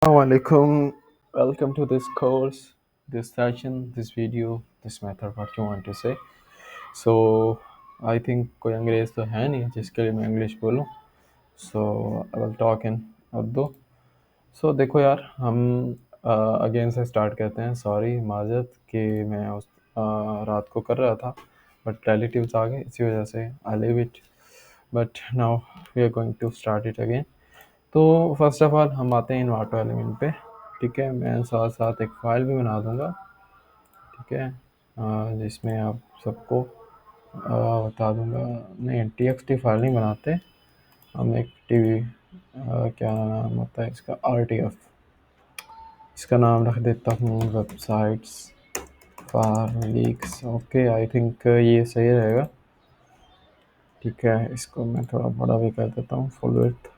Assalamualaikum. Welcome to this course, this session, this video, this method, what you want to say. So, I think कोई अंग्रेज तो है नहीं जिसके लिए मैं इंग्लिश बोलूँ. So, I will talk in Urdu. So, देखो यार हम अगेन से स्टार्ट करते हैं. सॉरी माजरत कि मैं उस रात को कर रहा था बट रिलेटिव्स आ गए इसी वजह से I leave it. But now we are going to start it again. तो फर्स्ट ऑफ ऑल हम आते हैं इन्वाटो एलिमेंट पे. ठीक है, मैं साथ साथ एक फ़ाइल भी बना दूंगा. ठीक है, जिसमें आप सबको बता दूंगा. नहीं, txt फाइल नहीं बनाते हम. एक टीवी क्या नाम होता है इसका, rtf. इसका नाम रख देता हूँ websites for leaks. Okay, I think ये सही रहेगा. ठीक है, इसको मैं थोड़ा बड़ा भी कर देता हूँ, फुल विड्थ.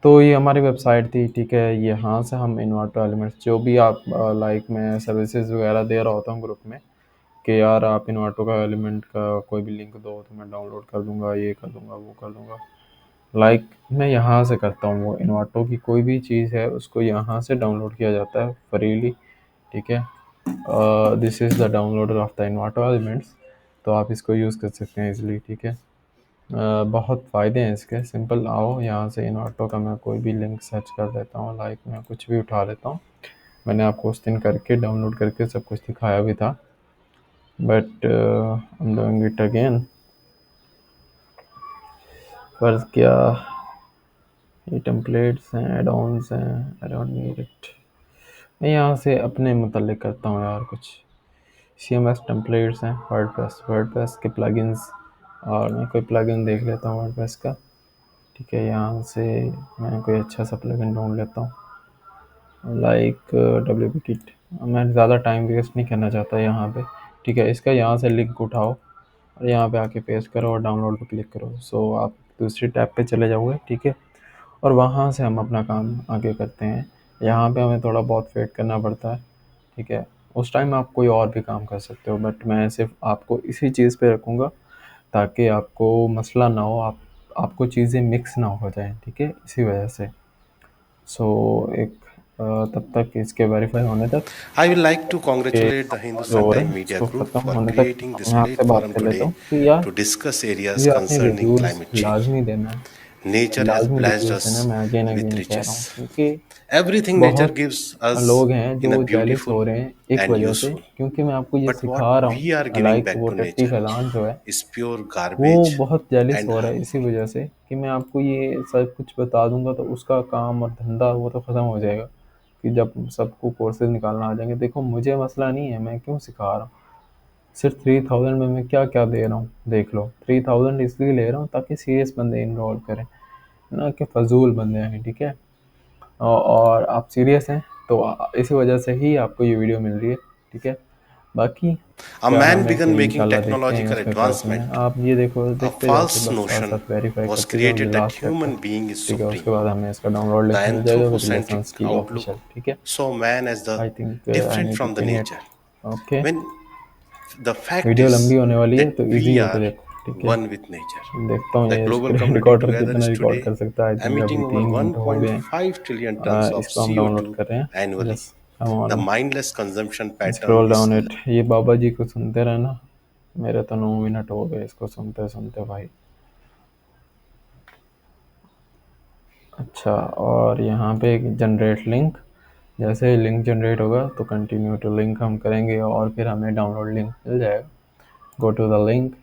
तो ये हमारी वेबसाइट थी. ठीक है, यहाँ से हम इन्वाटो एलिमेंट्स जो भी आप लाइक मैं सर्विसेज वगैरह दे रहा होता हूँ ग्रुप में कि यार आप इन्वाटो का एलिमेंट का कोई भी लिंक दो तो मैं डाउनलोड कर दूंगा, ये कर दूंगा, वो कर दूंगा. लाइक मैं यहाँ से करता हूँ. वो इन्वाटो की कोई भी चीज़ है उसको यहाँ से डाउनलोड किया जाता है फ्रीली. ठीक है, this is the downloader of the Envato elements. तो आप इसको यूज़ कर सकते हैं इजीली. ठीक है, बहुत फ़ायदे हैं इसके. सिंपल आओ यहाँ से इन्वाटो का मैं कोई भी लिंक सर्च कर देता हूँ. लाइक मैं कुछ भी उठा लेता हूँ. मैंने आपको उस दिन करके डाउनलोड करके सब कुछ दिखाया भी था but I am doing it again. फर्ज क्या ये टेम्पलेट्स हैं, एड ऑन्स हैं, आई डोंट नीड इट. मैं यहाँ से अपने मुतल्लिक करता हूँ यार कुछ. CMS टेम्पलेट्स हैं, वर्डप्रेस के प्लगइन्स. और मैं कोई प्लगइन देख लेता हूँ वर्डप्रेस का. ठीक है, यहाँ से मैं कोई अच्छा सा प्लगइन ढूंढ लेता हूँ लाइक WP किट. मैं ज़्यादा टाइम वेस्ट नहीं करना चाहता यहाँ पे. ठीक है, इसका यहाँ से लिंक उठाओ और यहाँ पे आके पेस्ट करो और डाउनलोड पे क्लिक करो. सो आप दूसरी टैब पे चले जाओगे. ठीक है, और वहाँ से हम अपना काम आगे करते हैं. यहाँ पे हमें थोड़ा बहुत वेट करना पड़ता है. ठीक है, उस टाइम आप कोई और भी काम कर सकते हो बट मैं सिर्फ आपको इसी चीज़ पे रखूँगा ताकि आपको मसला ना हो, आपको चीज़ें मिक्स ना हो जाएं. ठीक है, इसी वजह से. सो एक तब तक इसके वेरीफाई होने तक I would like to के congratulate the जो Hindustan हो रहे Time हैं Media इसको Group ख़त्म for होने तक creating this मैं आपसे बात platform कर लेता today हूँ कि यार to discuss areas मुझे आपने concerning रिव्यूज़ climate change. लाजमी देना है. Nature has लाजमी blessed रिव्यूज़ देना. us मैं अगेन with अगेन कह रहा हूँ riches. क्योंकि Everything nature बहुत gives us लोग हैं in a जो जेलिस beautiful हो रहे हैं एक and वजह से useful. क्योंकि मैं आपको ये But what सिखा रहा we are हूँ. giving लाइक back वो to टट्टी nature फैलान जो है is pure वो garbage बहुत जेलिस and हो रहा है इसी harmful. वजह से कि मैं आपको ये सब कुछ बता दूंगा तो उसका काम और धंधा वो तो ख़त्म हो जाएगा कि जब सबको कोर्सेज निकालना आ जाएंगे. देखो मुझे मसला नहीं है, मैं क्यों सिखा रहा हूँ. सिर्फ 3000 में मैं क्या क्या दे रहा हूँ देख लो. 3000 इसलिए ले रहा हूँ ताकि सीरियस बंदे इन्वॉल्व करें, ना कि फजूल बंदे हैं. ठीक है, और आप सीरियस हैं तो इसी वजह से ही आपको ये वीडियो मिल रही है. ठीक है, बाकी A क्या man नाम है began कि making इंशाल्लाह देखते हैं technological इसमें क्या सीन है. advancement. आप ये देखो A देखते जाओ फिर false बस साथ notion साथ वेरीफाई was करते जाओ. ये created that लास्ट स्टेप है. human being is ठीक है, उसके supreme. बाद हमें इसका डाउनलोड The लिंक मिल जाएगा विद anthropocentric लेसन्स की ऑफिशियल. outlook ठीक है, saw man as the I think I different need to from the pin nature. It. Okay, When the fact video लंबी is होने वाली है that तो इजी we होके are देखो. ठीक है, one with nature. देखता हूँ The ये global screen community recorder together कितना is रिकॉर्ड today कर सकता है. आई थिंक emitting अभी over 3 मिनट हो गए 1.5 trillion tons हैं. of इसको हम डाउनलोड CO2 कर रहे हैं. annually. Just come The on, mindless consumption pattern scroll is down it. ये बाबा जी को सुनते रहना. मेरे तो 9 मिनट हो गए इसको सुनते सुनते भाई. अच्छा, और यहाँ पे एक जनरेट लिंक. जैसे लिंक जनरेट होगा तो कंटिन्यू टू लिंक हम करेंगे और फिर हमें डाउनलोड लिंक मिल जाएगा. गो टू द लिंक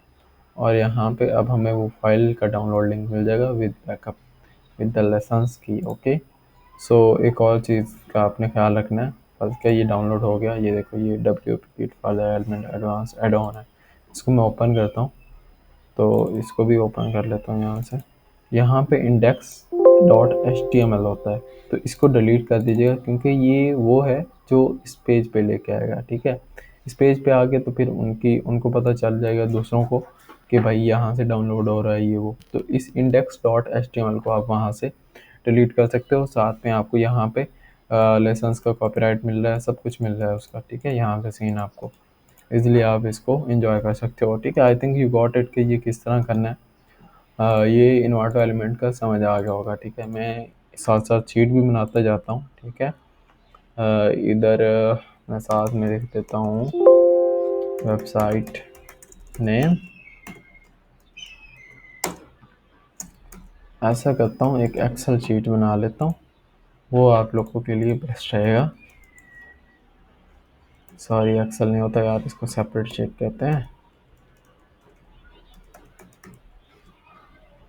और यहाँ पे अब हमें वो फाइल का डाउनलोड लिंक मिल जाएगा with backup with the lessons की. ओके, सो एक और चीज़ का आपने ख्याल रखना है. बस क्या ये डाउनलोड हो गया. ये देखो ये WP kit for the element advance add on है. इसको मैं ओपन करता हूँ तो इसको भी ओपन कर लेता हूँ यहाँ से. यहाँ पे index.html होता है तो इसको डिलीट कर दीजिएगा क्योंकि ये वो है जो इस पेज पे लेके आएगा. ठीक है, इस पेज पे आके तो फिर उनको पता चल जाएगा दूसरों को कि भाई यहाँ से डाउनलोड हो रहा है ये वो. तो इस index.html को आप वहाँ से डिलीट कर सकते हो. साथ में आपको यहाँ पे लेसन्स का कॉपीराइट मिल रहा है, सब कुछ मिल रहा है उसका. ठीक है, यहाँ पे सीन आपको इसलिए आप इसको एंजॉय कर सकते हो. ठीक है, I think you got it कि ये किस तरह करना है. ये इन्वाटो एलिमेंट का समझ आ गया होगा. ठीक है, मैं साथ साथ शीट भी बनाता जाता हूँ, ठीक है। इधर मैं साथ में लिख देता हूँ वेबसाइट नेम। ऐसा करता हूँ, एक एक्सेल शीट बना लेता हूँ, वो आप लोगों के लिए बेस्ट रहेगा। सॉरी, एक्सेल नहीं होता यार, इसको सेपरेट शीट कहते हैं,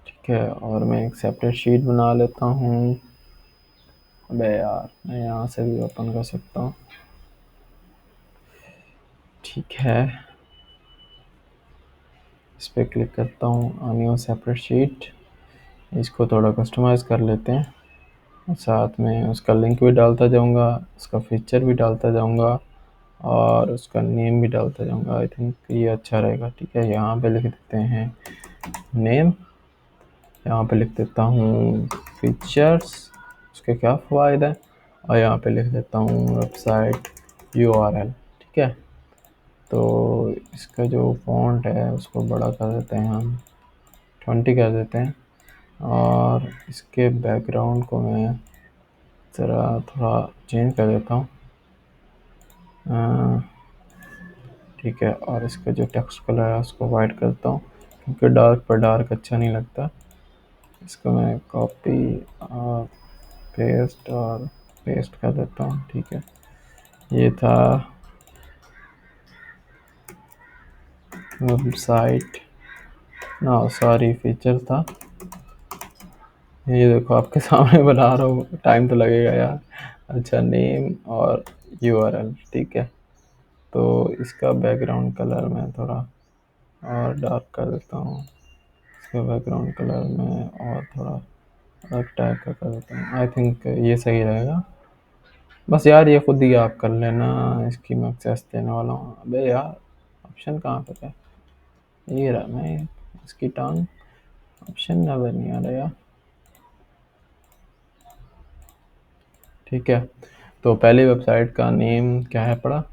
ठीक है। और मैं एक सेपरेट शीट बना लेता हूँ। अबे यार, मैं यहाँ से भी ओपन कर सकता हूँ, ठीक है। इस पर क्लिक करता हूँ, न्यू सेपरेट शीट। इसको थोड़ा कस्टमाइज़ कर लेते हैं, साथ में उसका लिंक भी डालता जाऊँगा, उसका फीचर भी डालता जाऊँगा और उसका नेम भी डालता जाऊँगा। आई थिंक ये अच्छा रहेगा, ठीक है। यहाँ पे लिख देते हैं नेम, यहाँ पे लिख देता हूँ फीचर्स, उसके क्या फ़ायदे हैं, और यहाँ पे लिख देता हूँ वेबसाइट URL, ठीक है। तो इसका जो फॉन्ट है उसको बड़ा कर देते हैं, हम 20 कर देते हैं। और इसके बैकग्राउंड को मैं ज़रा थोड़ा चेंज कर देता हूँ, ठीक है। और इसका जो टेक्स्ट कलर है उसको वाइट करता हूँ, क्योंकि डार्क पर डार्क अच्छा नहीं लगता। इसको मैं कॉपी और पेस्ट कर देता हूँ, ठीक है। ये था वेबसाइट, ना सॉरी फीचर था। ये देखो आपके सामने बना रहा हूँ, टाइम तो लगेगा यार। अच्छा, नेम और URL, ठीक है। तो इसका बैकग्राउंड कलर मैं थोड़ा और डार्क कर देता हूँ, इसका बैकग्राउंड कलर में और थोड़ा अलग टाइप का कर देता हूँ। आई थिंक ये सही रहेगा। बस यार ये खुद ही आप कर लेना, इसकी मैं एक्सेस देने वाला हूँ। अबे यार, ऑप्शन कहाँ पे है? ये रहा, मैं इसकी टांग, ऑप्शन नज़र नहीं आ रहा यार, ठीक है। तो पहली वेबसाइट का नेम क्या है पड़ा?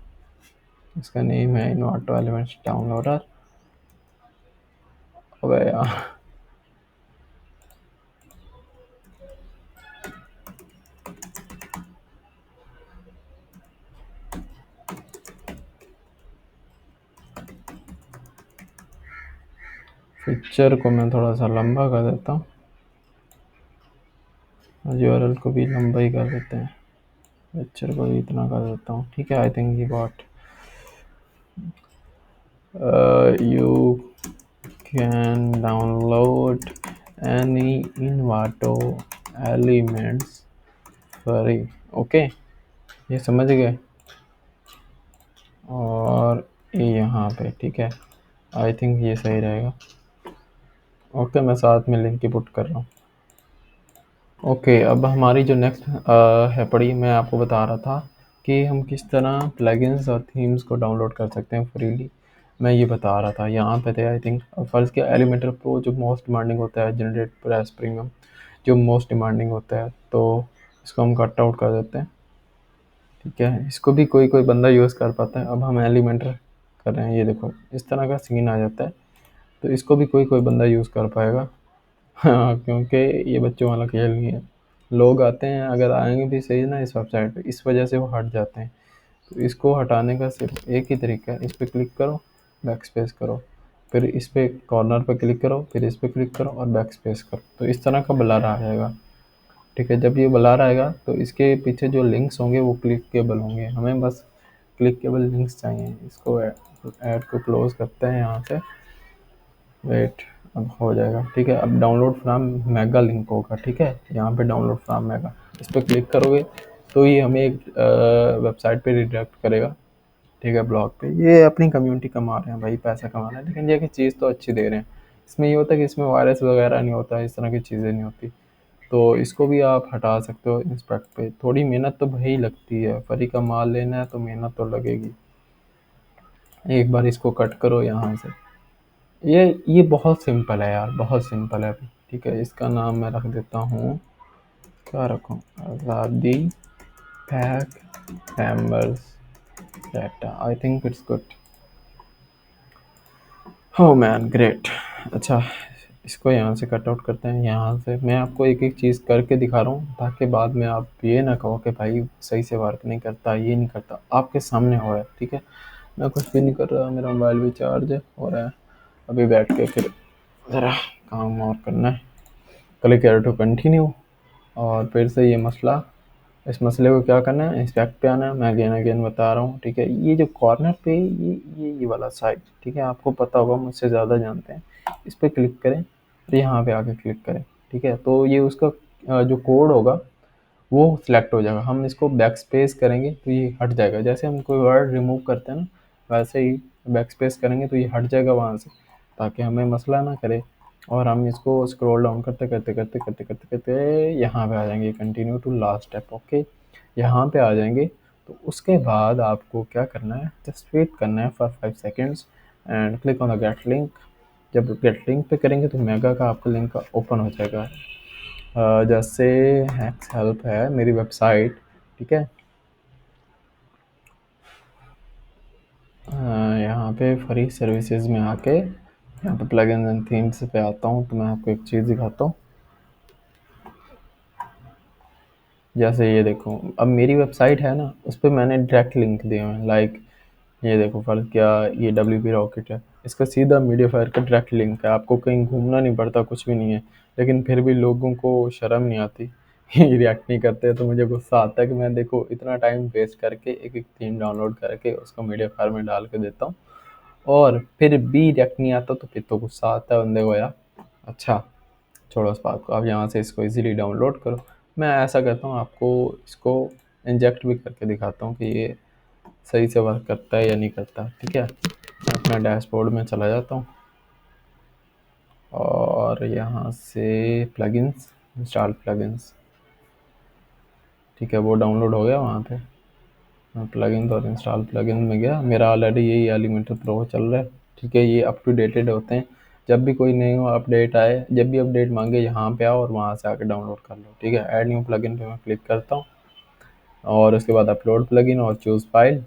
इसका नेम है इन्वाटो एलिमेंट्स डाउनलोडर। अबे यार, पिक्चर को मैं थोड़ा सा लंबा कर देता हूँ और URL को भी लंबा ही कर देते हैं, पिक्चर को भी इतना कर देता हूँ, ठीक है। आई थिंक ये बहुत you can download any Envato elements free, okay, ये समझ गए। और ये यहाँ पे, ठीक है। आई थिंक ये सही रहेगा, ओके। मैं साथ में लिंक की पुट कर रहा हूँ, ओके। अब हमारी जो नेक्स्ट है पड़ी, मैं आपको बता रहा था कि हम किस तरह प्लगइन्स और थीम्स को डाउनलोड कर सकते हैं फ्रीली। मैं ये बता रहा था, यहाँ पे थे आई थिंक, फर्स्ट के एलिमेंटर प्रो जो मोस्ट डिमांडिंग होता है, जनरेट प्रेस प्रीमियम जो मोस्ट डिमांडिंग होता है, तो इसको हम कट आउट कर देते हैं, ठीक है। इसको भी कोई कोई बंदा यूज़ कर पाता है। अब हम एलिमेंटर कर रहे हैं, ये देखो इस तरह का सीन आ जाता है, तो इसको भी कोई कोई बंदा यूज़ कर पाएगा। हाँ, क्योंकि ये बच्चों वाला खेल नहीं है। लोग आते हैं, अगर आएंगे भी सही ना इस वेबसाइट पे, इस वजह से वो हट जाते हैं। तो इसको हटाने का सिर्फ एक ही तरीका है, इस पर क्लिक करो, बैक स्पेस करो, फिर इस पे कॉर्नर पे क्लिक करो, फिर इस पे क्लिक करो और बैक स्पेस करो, तो इस तरह का ब्लर आ जाएगा, ठीक है। जब ये ब्लर आएगा तो इसके पीछे जो लिंक्स होंगे वो क्लिकेबल होंगे, हमें बस क्लिकेबल लिंक्स चाहिए। इसको ऐड को क्लोज करते हैं यहाँ से, वेट, अब हो जाएगा, ठीक है। अब डाउनलोड फ्रॉम मेगा लिंक होगा, ठीक है। यहाँ पे डाउनलोड फ्रॉम मेगा, इस पर क्लिक करोगे तो ये हमें एक वेबसाइट पे रिडायरेक्ट करेगा, ठीक है, ब्लॉग पे। ये अपनी कम्युनिटी कमा रहे हैं भाई, पैसा कमा रहे हैं, लेकिन ये कि चीज़ तो अच्छी दे रहे हैं। इसमें ये होता है कि इसमें वायरस वगैरह नहीं होता, इस तरह की चीज़ें नहीं होती। तो इसको भी आप हटा सकते हो इंस्पेक्ट पे। थोड़ी मेहनत तो भाई लगती है, फ्री का माल लेना है तो मेहनत तो लगेगी। एक बार इसको कट करो यहाँ से। ये बहुत सिंपल है यार, बहुत सिंपल है अभी, ठीक है। इसका नाम मैं रख देता हूँ, क्या रखूँ, आज़ादी pack members data. I think it's good. हो मैन, ग्रेट। अच्छा, इसको यहाँ से कट आउट करते हैं। यहाँ से मैं आपको एक एक चीज़ करके दिखा रहा हूँ ताकि बाद में आप ये ना कहो कि भाई सही से वर्क नहीं करता, ये नहीं करता। आपके सामने हो रहा है, ठीक है। मैं कुछ भी नहीं कर रहा, मेरा मोबाइल भी चार्ज हो रहा है। अभी बैठ के फिर ज़रा काम और करना है। Click here to continue. और फिर से ये मसला, इस मसले को क्या करना है, इंस्पेक्ट पे आना है। मैं अगेन अगेन बता रहा हूँ, ठीक है। ये जो कॉर्नर पे ये वाला साइड, ठीक है, आपको पता होगा, मुझसे ज़्यादा जानते हैं। इस पर क्लिक करें और यहाँ पे आके क्लिक करें, ठीक है। तो ये उसका जो कोड होगा वो सिलेक्ट हो जाएगा। हम इसको बैक स्पेस करेंगे तो ये हट जाएगा। जैसे हम कोई वर्ड रिमूव करते हैं ना, वैसे ही बैक स्पेस करेंगे तो ये हट जाएगा वहाँ से, ताकि हमें मसला ना करे। और हम इसको स्क्रॉल डाउन करते करते करते करते करते करते यहाँ पे आ जाएंगे, continue to last step, okay. यहाँ पे आ जाएंगे। तो उसके बाद आपको क्या करना है, जस्ट वेट करना है for 5 seconds and click on the gate link. जब गेट लिंक पे करेंगे तो मेगा का आपका लिंक ओपन हो जाएगा। जैसे हैक्स हेल्प है मेरी वेबसाइट, ठीक है। यहाँ पे फ्री सर्विसेज में आके यहाँ पे प्लगइन्स एंड थीम्स पे आता हूँ, तो मैं आपको एक चीज़ दिखाता हूँ। जैसे ये देखो, अब मेरी वेबसाइट है ना, उस पर मैंने डायरेक्ट लिंक दिए हुए हैं। लाइक ये देखो, फर्ज क्या, ये WP रॉकेट है, इसका सीधा मीडियाफायर का डायरेक्ट लिंक है। आपको कहीं घूमना नहीं पड़ता, कुछ भी नहीं है। लेकिन फिर भी लोगों को शर्म नहीं आती, रिएक्ट नहीं करते। तो मुझे गुस्सा आता है कि मैं देखो इतना टाइम वेस्ट करके एक एक थीम डाउनलोड करके उसको मीडियाफायर में डाल के देता हूँ, और फिर भी रिएक्ट नहीं आता। तो फिर तो गुस्सा आता है बंदे को यार। अच्छा, छोड़ो उस बात को, आप यहाँ से इसको इजीली डाउनलोड करो। मैं ऐसा करता हूँ, आपको इसको इंजेक्ट भी करके दिखाता हूँ कि ये सही से वर्क करता है या नहीं करता, ठीक है। मैं अपना डैशबोर्ड में चला जाता हूँ और यहाँ से प्लगइन्स, इंस्टॉल प्लगइन्स, ठीक है, वो डाउनलोड हो गया वहाँ पे। मैं प्लगइन और इंस्टॉल प्लगइन में गया, मेरा ऑलरेडी यही एलिमेंटर प्रो चल रहा है, ठीक है। ये अप टू डेटेड होते हैं। जब भी कोई नई अपडेट आए, जब भी अपडेट मांगे, यहाँ पे आओ और वहाँ से आके डाउनलोड कर लो, ठीक है। ऐड न्यू प्लगइन पे मैं क्लिक करता हूँ और उसके बाद अपलोड प्लगइन और चूज़ फाइल।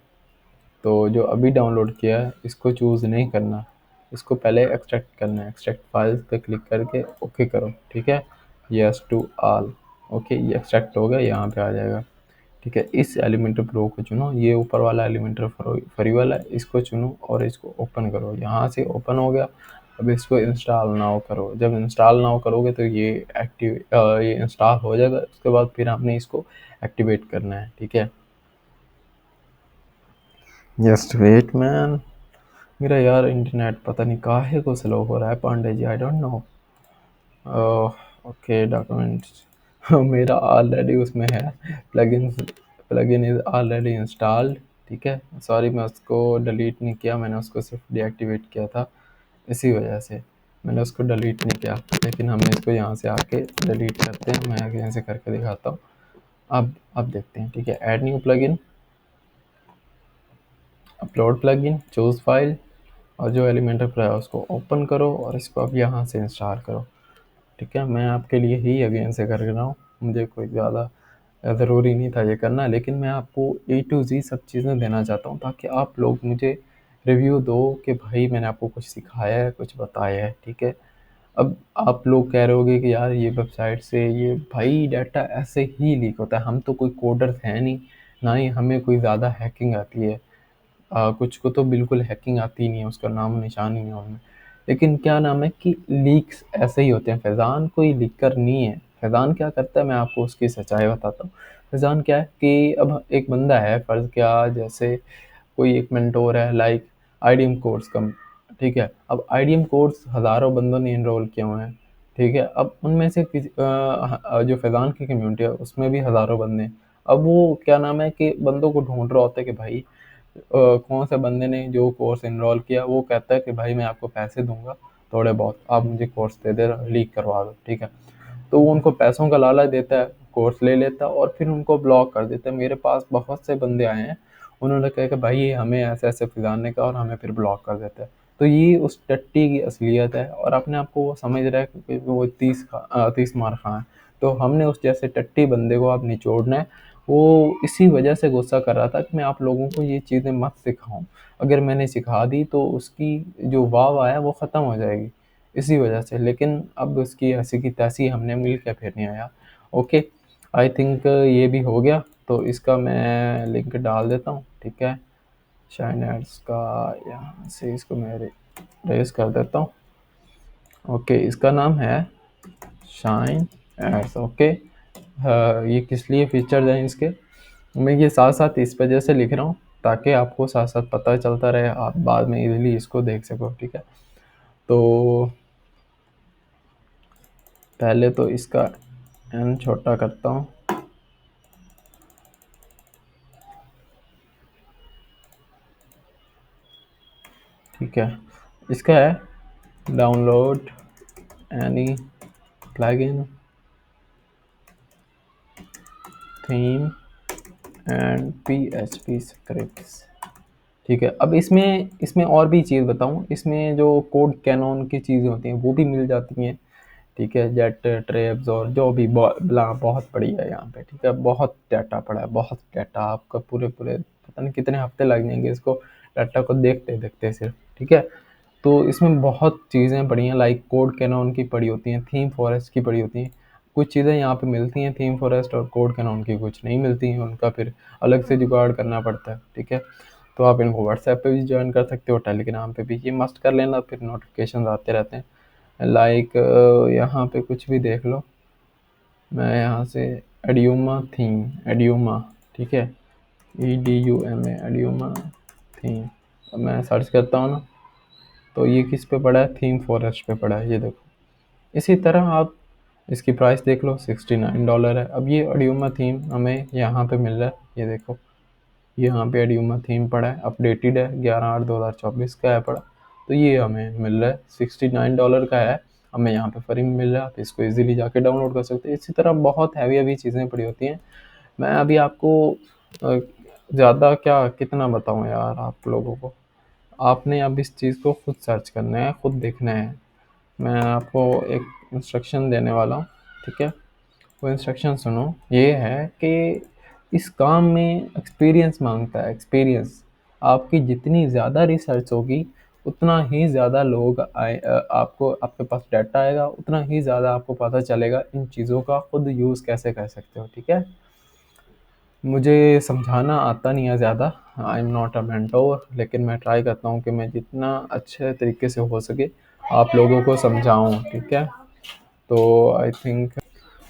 तो जो अभी डाउनलोड किया है इसको चूज़ नहीं करना, इसको पहले एक्सट्रैक्ट करना है। एक्सट्रैक्ट फाइल्स पे क्लिक करके ओके करो, ठीक है। यस टू ऑल, ओके, ये एक्सट्रैक्ट हो गया, यहाँ पे आ जाएगा, ठीक है। इस एलिमेंटर प्रो को चुनो, ये ऊपर वाला एलिमेंटर फ्री वाला है, इसको चुनो और इसको ओपन करो। यहाँ से ओपन हो गया। अब इसको इंस्टॉल नाउ करो। जब इंस्टॉल नाउ करोगे तो ये ये इंस्टॉल हो जाएगा। उसके बाद फिर आपने इसको एक्टिवेट करना है, ठीक है। जस्ट वेट मैन, मेरा यार इंटरनेट पता नहीं काहे को स्लो हो रहा है Pandey ji, I don't know. Okay, documents मेरा ऑलरेडी उसमें है, plugin plugin is already installed, ठीक है। सॉरी, मैं उसको डिलीट नहीं किया, मैंने उसको सिर्फ डीएक्टिवेट किया था, इसी वजह से मैंने उसको डिलीट नहीं किया। लेकिन हम इसको यहाँ से आके डिलीट करते हैं, मैं आगे यहाँ से करके दिखाता हूँ। अब देखते हैं, ठीक है। Add new plugin, upload plugin, choose file, और जो एलिमेंटर प्रो है उसको ओपन करो और इसको अब यहाँ से इंस्टॉल करो, ठीक है। मैं आपके लिए ही अगेन से कर रहा हूँ, मुझे कोई ज़्यादा ज़रूरी नहीं था ये करना, लेकिन मैं आपको A to Z सब चीज़ें देना चाहता हूँ ताकि आप लोग मुझे रिव्यू दो कि भाई मैंने आपको कुछ सिखाया है, कुछ बताया है, ठीक है। अब आप लोग कह रहे होगे कि यार ये वेबसाइट से ये भाई डाटा ऐसे ही लीक होता है। हम तो कोई कोडर्स हैं नहीं, ना ही हमें कोई ज़्यादा हैकिंग आती है। कुछ को तो बिल्कुल हैकिंग आती ही नहीं है, उसका नाम निशान ही नहीं है उनमें। लेकिन क्या नाम है कि लीक्स ऐसे ही होते हैं। फैज़ान कोई लीकर नहीं है। फैज़ान क्या करता है, मैं आपको उसकी सच्चाई बताता हूँ। फैज़ान क्या है कि अब एक बंदा है, फ़र्ज़ क्या, जैसे कोई एक मेंटोर है, लाइक आईडीएम कोर्स का, ठीक है। अब आईडीएम कोर्स हज़ारों बंदों ने इनरोल किए हुए हैं, ठीक है। अब उनमें से किसी जो फैज़ान की कम्युनिटी है उसमें भी हज़ारों बंदे हैं। अब वो क्या नाम है कि बंदों को ढूंढ रहा होता है कि भाई कौन से बंदे ने जो कोर्स इनरोल किया। वो कहता है कि भाई मैं आपको पैसे दूंगा थोड़े बहुत, आप मुझे कोर्स दे दे, लीक करवा दो, ठीक है। तो वो उनको पैसों का लालच देता है, कोर्स ले लेता है और फिर उनको ब्लॉक कर देता है। मेरे पास बहुत से बंदे आए हैं, उन्होंने कहा कि भाई ये हमें ऐसे ऐसे फिजाने का, और हमें फिर ब्लॉक कर देता है। तो ये उस टट्टी की असलियत है, और अपने आप को वो समझ रहा है कि वो 30 मार खां है। तो हमने उस जैसे टट्टी बंदे को आप निचोड़ना है। वो इसी वजह से गुस्सा कर रहा था कि मैं आप लोगों को ये चीज़ें मत सिखाऊं। अगर मैंने सिखा दी तो उसकी जो वाह वाह है वो ख़त्म हो जाएगी। इसी वजह से। लेकिन अब उसकी ऐसी की तैसी हमने मिल के फिर नहीं आया। ओके, आई थिंक ये भी हो गया। तो इसका मैं लिंक डाल देता हूँ, ठीक है। शाइन एड्स का यहाँ से इसको मैं रेस कर देता हूँ। ओके, इसका नाम है शाइन एड्स। ओके, ये किस लिए फीचर्स हैं इसके, मैं ये साथ साथ इस वजह से लिख रहा हूँ ताकि आपको साथ साथ पता चलता रहे, आप बाद में इजीली इसको देख सको, ठीक है। तो पहले तो इसका एन छोटा करता हूँ, ठीक है। इसका है download any plugin theme and PHP scripts, ठीक है। अब इसमें इसमें और भी चीज़ बताऊँ, इसमें जो कोड कैनन की चीज़ें होती हैं वो भी मिल जाती हैं, ठीक है। जेट ट्रेब्स और जो भी बला बहुत पड़ी है यहाँ पे, ठीक है। बहुत डाटा पड़ा है, बहुत डाटा, आपका पूरे पूरे पता नहीं कितने हफ्ते लग जाएंगे इसको डाटा को देखते देखते सिर्फ, ठीक है। तो इसमें बहुत चीज़ें पड़ी हैं, लाइक कोड कैनन की पड़ी होती हैं, थीम फॉरेस्ट की पड़ी होती हैं। कुछ चीज़ें यहाँ पे मिलती हैं थीम फॉरेस्ट और कोड कैनन की, कुछ नहीं मिलती हैं, उनका फिर अलग से जुगाड़ करना पड़ता है, ठीक है। तो आप इनको व्हाट्सएप पे भी ज्वाइन कर सकते हो, टेलीग्राम पे भी, ये मस्ट कर लेना, फिर नोटिफिकेशन आते रहते हैं। लाइक यहाँ पे कुछ भी देख लो, मैं यहाँ से एडियोमा थीम, एडियोमा, ठीक है, EDUMA, एडियोमा थीम, अब मैं सर्च करता हूँ ना, तो ये किस पे पड़ा है, थीम फॉरेस्ट पे पड़ा है, ये देखो। इसी तरह आप इसकी प्राइस देख लो, $69 है। अब ये एडियोमा थीम हमें यहाँ पे मिल रहा है, ये देखो, यहाँ पे एडियोमा थीम पड़ा है, अपडेटेड है, 11/8/2024 का है पड़ा। तो ये हमें मिल रहा है, $69 का है, हमें यहाँ पे फ्री में मिल रहा है, आप इसको इजीली जाके डाउनलोड कर सकते हैं। इसी तरह बहुत हैवी हैवी चीज़ें पड़ी होती हैं। मैं अभी आपको ज़्यादा क्या कितना बताऊँ यार आप लोगों को, आपने अब इस चीज़ को खुद सर्च करना है, खुद देखना है। मैं आपको एक इंस्ट्रक्शन देने वाला हूँ, ठीक है। वो इंस्ट्रक्शन सुनो, ये है कि इस काम में एक्सपीरियंस मांगता है, एक्सपीरियंस। आपकी जितनी ज़्यादा रिसर्च होगी उतना ही ज़्यादा लोग आपको आपके पास डाटा आएगा, उतना ही ज़्यादा आपको पता चलेगा इन चीज़ों का खुद यूज़ कैसे कर सकते हो, ठीक है। मुझे समझाना आता नहीं है ज़्यादा, I am not a mentor, लेकिन मैं ट्राई करता हूँ कि मैं जितना अच्छे तरीके से हो सके आप लोगों को समझाऊँ, ठीक है। तो आई थिंक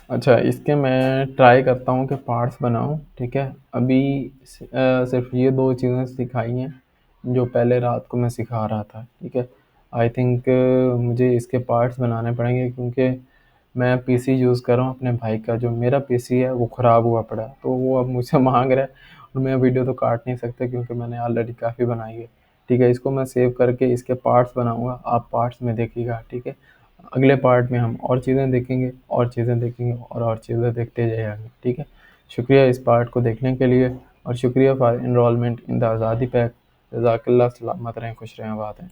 अच्छा, इसके मैं ट्राई करता हूँ कि पार्ट्स बनाऊँ, ठीक है। अभी सिर्फ ये दो चीज़ें सिखाई हैं जो पहले रात को मैं सिखा रहा था, ठीक है। आई थिंक मुझे इसके पार्ट्स बनाने पड़ेंगे क्योंकि मैं पीसी यूज़ कर रहा हूँ अपने भाई का, जो मेरा पीसी है वो ख़राब हुआ पड़ा है, तो वो अब मुझसे मांग रहा है, और मैं वीडियो तो काट नहीं सकता क्योंकि मैंने ऑलरेडी काफ़ी बनाई है, ठीक है। इसको मैं सेव करके इसके पार्ट्स बनाऊँगा, आप पार्ट्स में देखिएगा, ठीक है। अगले पार्ट में हम और चीज़ें देखेंगे, और चीज़ें देखेंगे, और चीज़ें देखते जाएंगे, ठीक है। शुक्रिया इस पार्ट को देखने के लिए, और शुक्रिया फॉर इनरोलमेंट इन द आज़ादी पैक। जज़ाकल्लाह, सलामत रहें, खुश रहें, आबाद रहें।